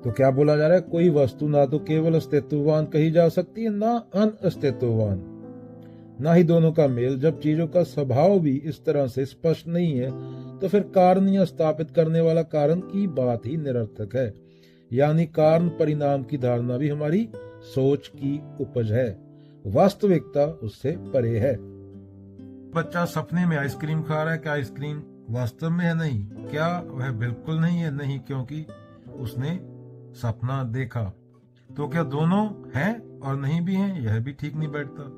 तो क्या बोला जा रहा है, कोई वस्तु ना तो केवल अस्तित्ववान कही जा सकती है ना अनअस्तित्ववान, ना ही दोनों का मेल। जब चीजों का स्वभाव भी इस तरह से स्पष्ट नहीं है तो फिर कारण या स्थापित करने वाला कारण की बात ही निरर्थक है। यानी कारण परिणाम की धारणा भी हमारी सोच की उपज है, वास्तविकता उससे परे है। बच्चा सपने में आइसक्रीम खा रहा है, क्या आइसक्रीम वास्तव में है? नहीं। क्या वह बिल्कुल नहीं है? नहीं, क्योंकि उसने सपना देखा। तो क्या दोनों हैं और नहीं भी हैं? यह भी ठीक नहीं बैठता।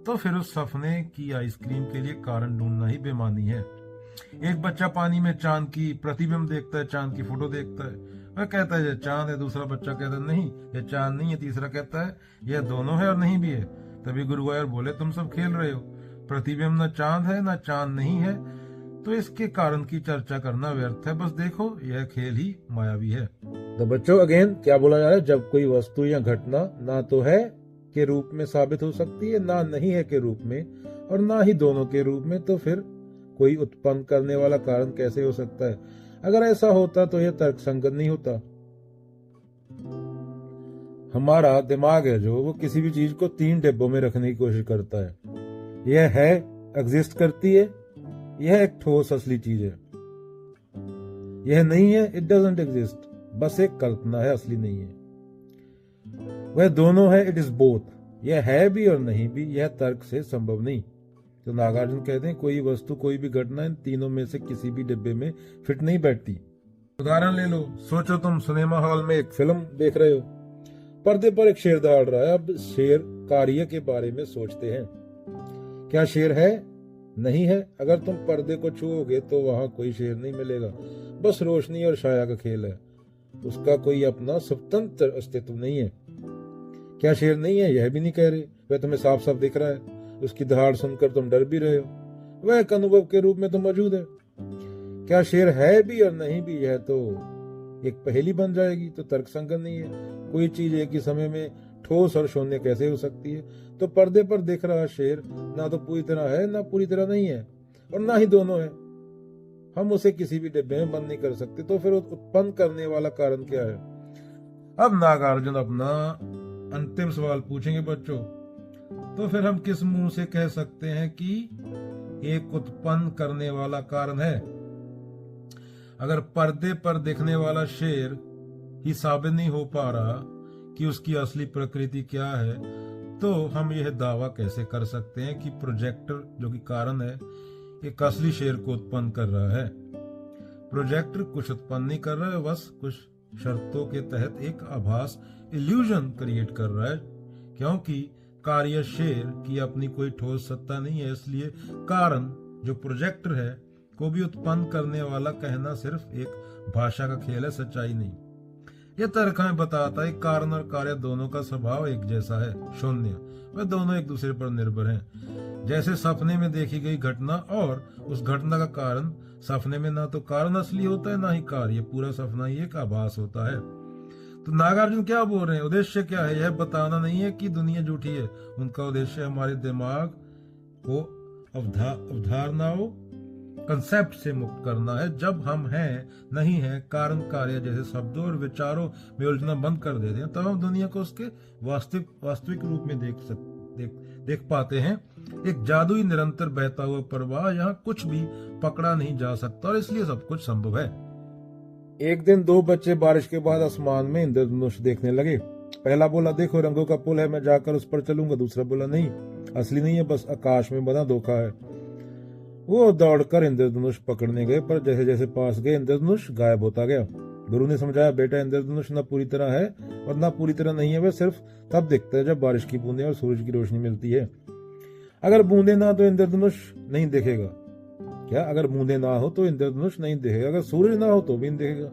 तो फिर उस सपने की आइसक्रीम के लिए कारण ढूंढना ही बेमानी है। एक बच्चा पानी में चांद की प्रतिबिंब देखता है, चांद की फोटो देखता है, वह कहता है यह चांद है। दूसरा बच्चा कहता है नहीं यह चांद नहीं है। तीसरा कहता है यह दोनों है और नहीं भी है। तभी गुरुवायर बोले तुम सब खेल रहे हो, प्रतिबिंब न चांद है न चांद नहीं है, तो इसके कारण की चर्चा करना व्यर्थ है। बस देखो यह खेल ही मायावी है। तो बच्चों अगेन क्या बोला जा रहा है, जब कोई वस्तु या घटना ना तो है के रूप में साबित हो सकती है, ना नहीं है के रूप में, और ना ही दोनों के रूप में, तो फिर कोई उत्पन्न करने वाला कारण कैसे हो सकता है? अगर ऐसा होता तो यह तर्कसंगत नहीं होता। हमारा दिमाग है जो, वो किसी भी चीज को 3 डिब्बों में रखने की कोशिश करता है। यह है, एग्जिस्ट करती है, यह एक ठोस असली चीज है। यह नहीं है, इट डजंट एग्जिस्ट, बस एक कल्पना है, असली नहीं है। वह दोनों है, इट इज बोथ, यह है भी और नहीं भी, यह तर्क से संभव नहीं। तो नागार्जुन कहते हैं कोई वस्तु कोई भी घटना इन तीनों में से किसी भी डिब्बे में फिट नहीं बैठती। उदाहरण ले लो, सोचो तुम सिनेमा हॉल में एक फिल्म देख रहे हो, पर्दे पर एक शेर दौड़ रहा है। अब शेर कार्य के बारे में सोचते हैं, क्या शेर है? नहीं है। अगर तुम पर्दे को छुओगे तो वहां कोई शेर नहीं मिलेगा, बस रोशनी और छाया का खेल है, उसका कोई अपना स्वतंत्र अस्तित्व नहीं है। क्या शेर नहीं है? यह भी नहीं कह रहे, वह तुम्हें साफ साफ दिख रहा है, उसकी दहाड़ सुनकर तुम डर भी रहे हो, वह एक अनुभव के रूप में तो मौजूद है। क्या शेर है भी और नहीं भी, यह तो एक पहेली बन जाएगी, तो तर्कसंगत नहीं है। कोई चीज एक ही समय में ठोस और शून्य कैसे हो सकती है? तो पर्दे पर दिख रहा शेर ना तो पूरी तरह है ना पूरी तरह नहीं है, और ना ही दोनों है। हम उसे किसी भी डिब्बे में बंद नहीं कर सकते, तो फिर उत्पन्न करने वाला कारण क्या है? अब नागार्जुन अपना अंतिम सवाल पूछेंगे बच्चों। तो फिर हम किस मुंह से कह सकते हैं कि एक उत्पन्न करने वाला कारण है? अगर पर्दे पर दिखने वाला शेर ही साबित नहीं हो पा रहा कि उसकी असली प्रकृति क्या है, तो हम यह दावा कैसे कर सकते हैं कि प्रोजेक्टर जो कि कारण है एक असली शेर को उत्पन्न कर रहा है? प्रोजेक्टर कुछ उत्पन्न नहीं कर रहा है, बस कुछ शर्तों के तहत एक आभास, इल्यूजन क्रिएट कर रहा है। क्योंकि कार्य शेर की अपनी कोई ठोस सत्ता नहीं है, इसलिए कारण जो प्रोजेक्टर है को भी उत्पन्न करने वाला कहना सिर्फ एक भाषा का खेल है, सच्चाई नहीं। यह तर्क हमें बताता है कारण और कार्य दोनों का स्वभाव एक जैसा है, शून्य। वे दोनों एक दूसरे पर निर्भर हैं। जैसे सपने में देखी गई घटना और उस घटना का कारण, सपने में ना तो कारण असली होता है ना ही कार्य, पूरा सपना ही एक आभास होता है। तो नागार्जुन क्या बोल रहे हैं? उद्देश्य क्या है? यह बताना नहीं है कि दुनिया झूठी है, उनका उद्देश्य हमारे दिमाग को अवधारणाओं, कंसेप्ट से मुक्त करना है। जब हम हैं नहीं है, कारण कार्य जैसे शब्दों और विचारों में उलझना बंद कर देते हैं, तब हम दुनिया को उसके वास्तविक रूप में देख पाते हैं। एक जादुई निरंतर बहता हुआ प्रवाह, यहाँ कुछ भी पकड़ा नहीं जा सकता और इसलिए सब कुछ संभव है। एक दिन 2 बच्चे बारिश के बाद आसमान में इंद्रधनुष देखने लगे। पहला बोला देखो रंगों का पुल है, मैं जाकर उस पर चलूंगा। दूसरा बोला नहीं, असली नहीं है, बस आकाश में बना धोखा है। वो दौड़कर इंद्रधनुष पकड़ने गए, पर जैसे जैसे पास गए इंद्रधनुष गायब होता गया। गुरु ने समझाया बेटा, इंद्रधनुष न पूरी तरह है और न पूरी तरह नहीं है, वह सिर्फ तब दिखता है जब बारिश की बूंदें और सूरज की रोशनी मिलती है। अगर बूंदे ना तो इंद्रधनुष नहीं दिखेगा। क्या? अगर बूंदे ना हो तो इंद्रधनुष नहीं दिखेगा, अगर सूरज ना हो तो भी नहीं दिखेगा।